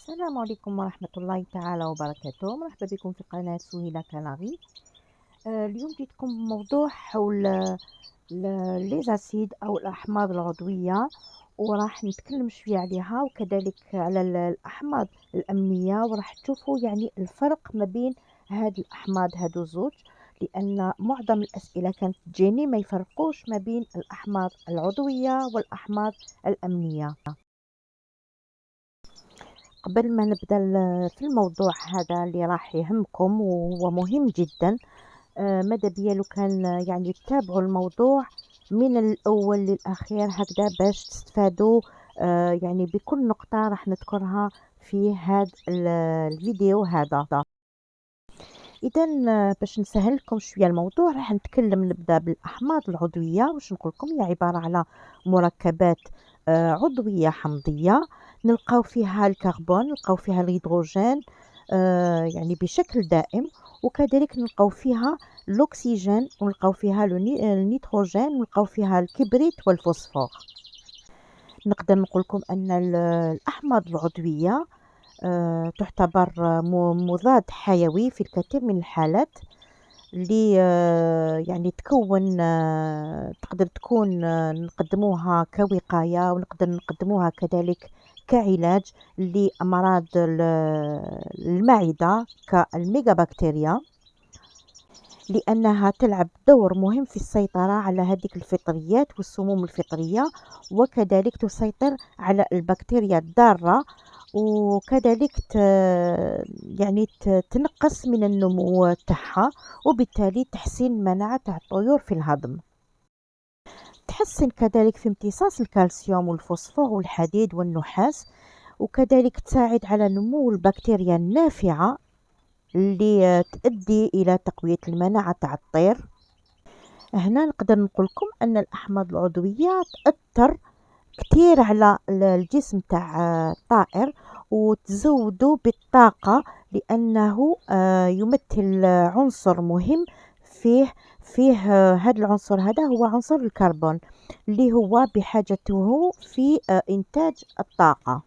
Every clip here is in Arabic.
السلام عليكم ورحمة الله تعالى وبركاته. مرحبا بكم في قناة سهيلة كنغي. اليوم جيتكم بموضوع حول لي زاسيد أو الأحماض العضوية، وراح نتكلم شوية عليها وكذلك على الأحماض الأمنية، وراح تشوفوا يعني الفرق ما بين هاد الأحماض هادو زوج، لأن معظم الأسئلة كانت تجيني ما يفرقوش ما بين الأحماض العضوية والأحماض الأمنية. قبل ما نبدأ في الموضوع هذا اللي راح يهمكم وهو مهم جدا، ماذا بيا لو كان يعني تتابعوا الموضوع من الأول للأخير هكذا باش تستفادوا يعني بكل نقطة راح نذكرها في هذا الفيديو هذا. إذا باش نسهل لكم شوية الموضوع راح نبدأ بالأحماض العضوية. واش نقول لكم هي عبارة على مركبات عضوية حمضية، نلقاو فيها الكربون، نلقاو فيها الهيدروجين يعني بشكل دائم، وكذلك نلقاو فيها الأكسجين، ونلقاو فيها النيتروجين، ونلقاو فيها الكبريت والفوسفور. نقدر نقول لكم أن الأحماض العضوية تعتبر مضاد حيوي في الكثير من الحالات، اللي يعني تكون تقدر تكون نقدموها كوقاية، ونقدر نقدموها كذلك كعلاج لأمراض المعدة كالميغابكتيريا، لأنها تلعب دور مهم في السيطرة على هذيك الفطريات والسموم الفطرية، وكذلك تسيطر على البكتيريا الضارة، وكذلك يعني تنقص من النمو تاعها، وبالتالي تحسين المناعة تاع الطيور في الهضم، تحسن كذلك في امتصاص الكالسيوم والفوسفور والحديد والنحاس، وكذلك تساعد على نمو البكتيريا النافعة اللي تؤدي إلى تقوية المناعة تاع الطير. هنا نقدر نقولكم أن الأحماض العضوية تأثر كتير على الجسم تاع الطائر، وتزوده بالطاقة، لأنه يمثل عنصر مهم فيه هذا العنصر، هذا هو عنصر الكربون اللي هو بحاجته في إنتاج الطاقة.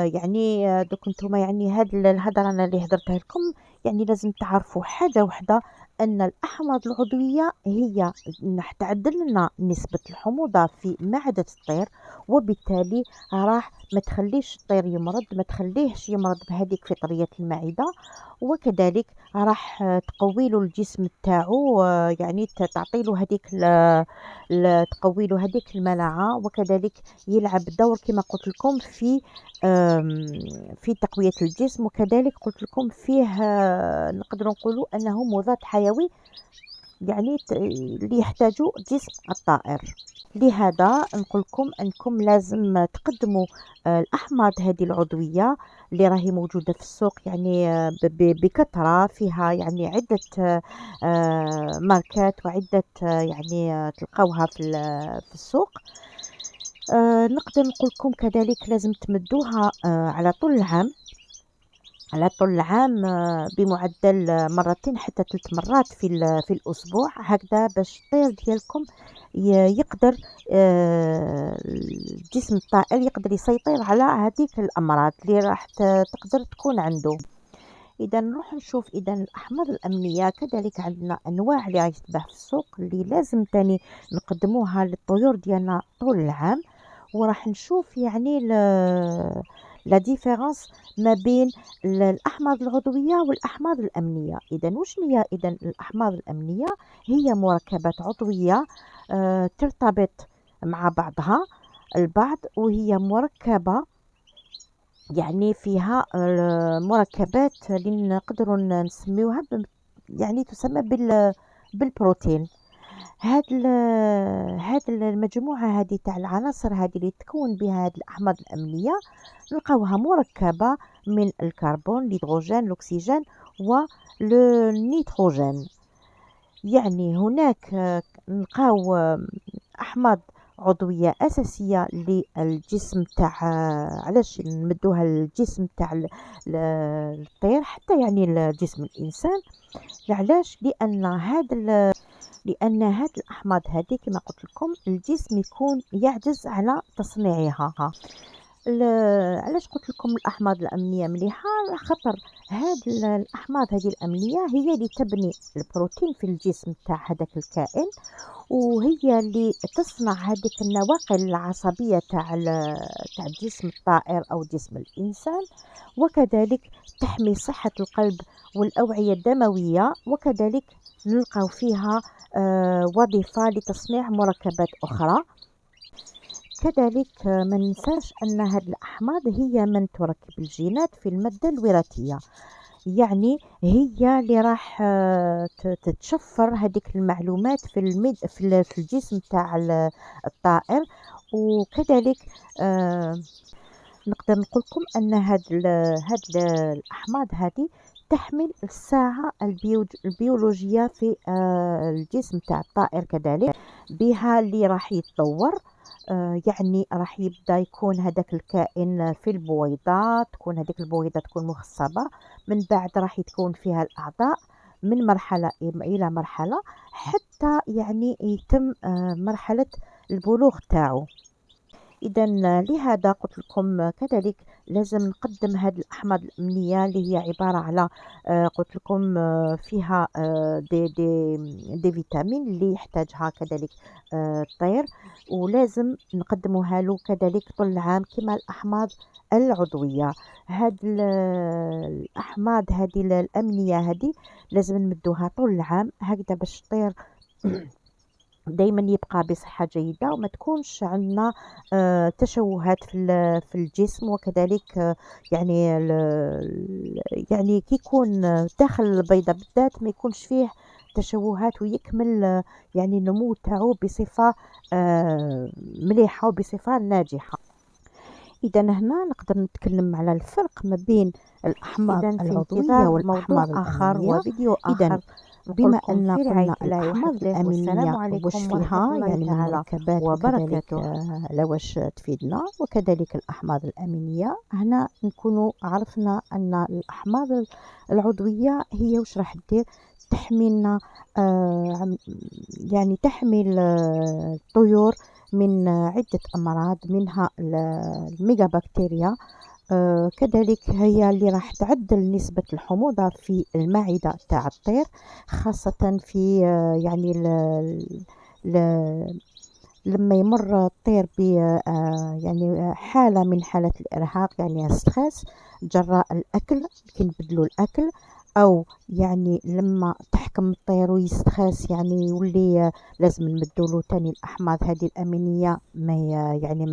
يعني دوك نتوما يعني هاد الهضره انا اللي هضرتها لكم، يعني لازم تعرفوا حاجه واحده، ان الاحماض العضويه هي راح تعدل لنا نسبه الحموضه في معده الطير، وبالتالي راح ما تخليش الطير يمرض، ما تخليهش يمرض بهذيك فطريه المعده، وكذلك راح تقوي له الجسم تاعو، يعني تعطي له هذيك تقوي له هذيك المناعه، وكذلك يلعب دور كما قلت لكم في تقوية الجسم، وكذلك قلت لكم فيه نقدر نقولوا أنه مضاد حيوي، يعني اللي يحتاجه جسم الطائر. لهذا نقول لكم أنكم لازم تقدموا الأحماض هذه العضوية اللي راهي موجودة في السوق، يعني بكثرة، فيها يعني عدة ماركات وعدة يعني تلقاوها في السوق. نقدر نقول لكم كذلك لازم تمدوها على طول العام، على طول العام بمعدل مرتين حتى 3 مرات في الأسبوع هكذا، باش الطير ديالكم يقدر الجسم الطائر يقدر يسيطر على هذيك الأمراض اللي راح تقدر تكون عنده. إذا نروح نشوف إذا الأحماض الأمنية، كذلك عندنا أنواع اللي راهي تتباع في السوق اللي لازم تاني نقدموها للطيور ديالنا طول العام، وراح نشوف يعني لا ديفيرونس ما بين الأحماض العضوية والأحماض الأمنية. إذا وش هي إذا الأحماض الأمنية؟ هي مركبات عضوية ترتبط مع بعضها البعض، وهي مركبة يعني فيها مركبات اللي نقدروا نسميوها يعني تسمى بالبروتين. هاد المجموعة هذه تاع العناصر هذه اللي تكون بها هاد الأحماض الأمينية، نلقاوها مركبة من الكربون، الهيدروجين، الأكسجين والنيتروجين. يعني هناك نلقاو أحماض عضوية أساسية للجسم تاع، علاش نمدوها للجسم تاع الطير حتى يعني لجسم الإنسان، علاش؟ لأن هاد الأحماض هذه كما قلت لكم الجسم يكون يعجز على تصنيعها، علاش قلت لكم الأحماض الأمينية مليحة؟ على خاطر هاد الأحماض هذه الأمينية هي اللي تبني البروتين في الجسم تاع هذاك الكائن، وهي اللي تصنع هذيك النواقل العصبية تاع جسم الطائر أو جسم الإنسان، وكذلك تحمي صحة القلب والأوعية الدموية، وكذلك نلقاو فيها وظيفة لتصنيع مركبات أخرى. كذلك ما ننساش أن هذه الأحماض هي من تركب الجينات في المادة الوراثية، يعني هي اللي راح تتشفر هذيك المعلومات في الجسم تاع الطائر. وكذلك آه، نقدر نقول لكم أن الأحماض هذه تحمل الساعة البيولوجية في الجسم تاع الطائر، كذلك بها اللي راح يتطور. يعني راح يبدأ يكون هذاك الكائن في البويضة، تكون هذيك البويضة تكون مخصبة، من بعد راح يتكون فيها الأعضاء من مرحلة إلى مرحلة، حتى يعني يتم مرحلة البلوغ تاعو. إذا لهذا قلت لكم كذلك لازم نقدم هذه الأحماض الأمينية اللي هي عبارة على قلت لكم فيها دي فيتامين اللي يحتاجها كذلك الطير، ولازم نقدموها له كذلك طول العام كما الأحماض العضوية. هاد الأحماض هذه الأمينية هذه لازم نمدوها طول العام هكذا باش الطير دايما يبقى بصحة جيدة، وما تكونش عندنا تشوهات في الجسم، وكذلك يعني يعني كي يكون داخل البيضة بالذات ما يكونش فيه تشوهات، ويكمل يعني النمو تاعو بصفة مليحة وبصفة ناجحة. إذا هنا نقدر نتكلم على الفرق ما بين الأحماض إذا في العضوية انتظار موضوع والأحماض آخر الأمينية. وفيديو إذا آخر بما نقولكم أن في رعاية قلنا الله الأحماض وحفظه، والسلام الأمينية وش عليكم ورحمة فيها الله يعني من تعالى مركبات، وكذلك وبركاته. على واش تفيدنا، وكذلك الأحماض الأمينية، هنا نكون عرفنا أن الأحماض العضوية هي وش راح دير، تحمينا يعني تحمي الطيور من عدة أمراض، منها الميجا بكتيريا. كذلك هي اللي راح تعدل نسبة الحموضة في المعدة تاع الطير، خاصة في يعني ل لما يمر الطير ب يعني حالة من حالات الإرهاق، يعني ستريس جراء الأكل، كي نبدلو الأكل، أو يعني لما تحكم الطير ويستريس يعني يولي لازم نمدولو تاني الأحماض هذه الأمينية يعني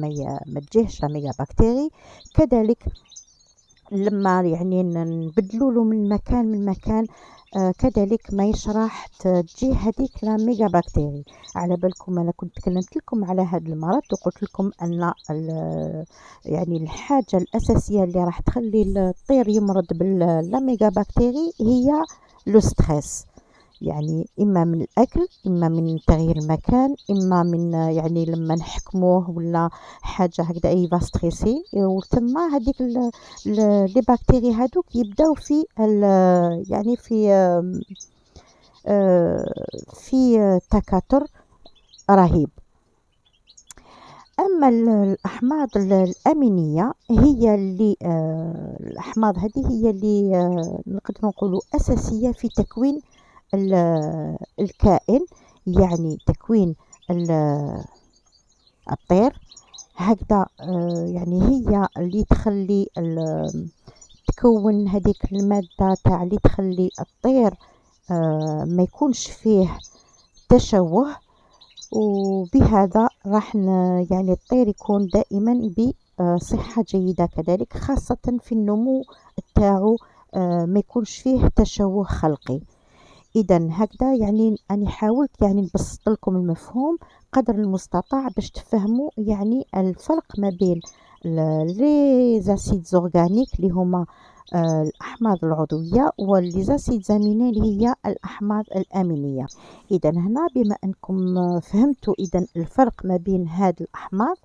ما تجيهش ميجا بكتيري. كذلك لما يعني نبدلوا له من مكان كذلك ما يشرح تجي هذيك لا ميجا بكتيري. على بالكم انا كنت تكلمت لكم على هذا المرض وقلت لكم ان يعني الحاجه الاساسيه اللي راح تخلي الطير يمرض باللا ميجا بكتيري هي لو ستريس، يعني إما من الأكل، إما من تغيير المكان، إما من يعني لما نحكموه ولا حاجة هكذا يبقى ستريسي، وتم هذيك لي بكتيري هذوك يبداو في يعني في تكاثر رهيب. أما الأحماض الأمينية هي اللي الأحماض هذه هي اللي نقدر نقولوا أساسية في تكوين الكائن، يعني تكوين الطير هكذا. يعني هي اللي تخلي تكون هذيك المادة تاع اللي تخلي الطير ما يكونش فيه تشوه، وبهذا راح يعني الطير يكون دائما بصحة جيدة، كذلك خاصة في النمو تاعو ما يكونش فيه تشوه خلقي. إذا هكذا يعني أنا حاولت يعني نبسط لكم المفهوم قدر المستطاع باش تفهموا يعني الفرق ما بين لي زاسيد زورغانيك اللي هما الأحماض العضوية، واللي زاسيد زاميني اللي هي الأحماض الأمينية. إذا هنا بما أنكم فهمتوا إذا الفرق ما بين هذه الأحماض،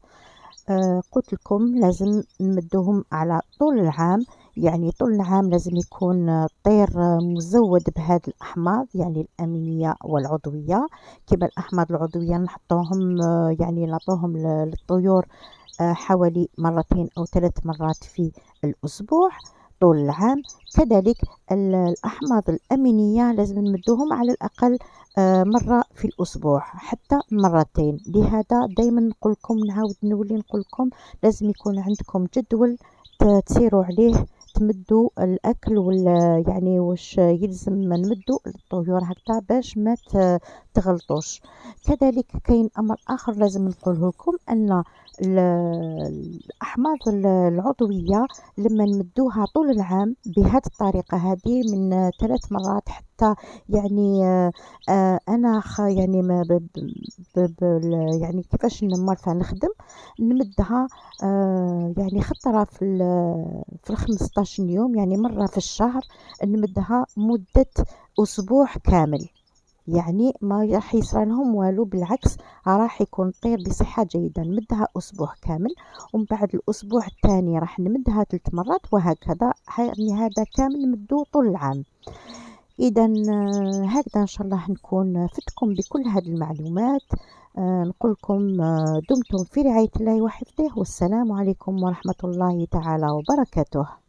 قلت لكم لازم نمدوهم على طول العام، يعني طول العام لازم يكون الطير مزود بهذه الأحماض يعني الأمينية والعضوية. كما الأحماض العضوية نحطوهم يعني نعطوهم للطيور حوالي مرتين أو 3 مرات في الأسبوع طول العام. كذلك الأحماض الأمينية لازم نمدوهم على الأقل مرة في الأسبوع حتى مرتين. لهذا دايما نعاود نولي نقولكم لازم يكون عندكم جدول تسيروا عليه، تمدوا الأكل يعني واش يلزم نمدوا الطيور هكذا باش ما تغلطوش. كذلك كاين أمر آخر لازم نقوله لكم، أن الأحماض العضوية لما نمدوها طول العام بهذه الطريقة هذه من 3 مرات حتى يعني أنا يعني ما يعني كيفاش نمارسها نخدم نمدها يعني خطرة في ال15 يوم، يعني مرة في الشهر نمدها مدة أسبوع كامل. يعني ما راح يصرى لهم والو، بالعكس راح يكون طير بصحة جيدة. نمدها أسبوع كامل ومن بعد الأسبوع الثاني راح نمدها 3 مرات وهكذا، يعني هذا كامل نمدوه طول العام. إذا هكذا إن شاء الله نكون فتكم بكل هذه المعلومات. نقول لكم دمتم في رعاية الله وحفظه، والسلام عليكم ورحمة الله تعالى وبركاته.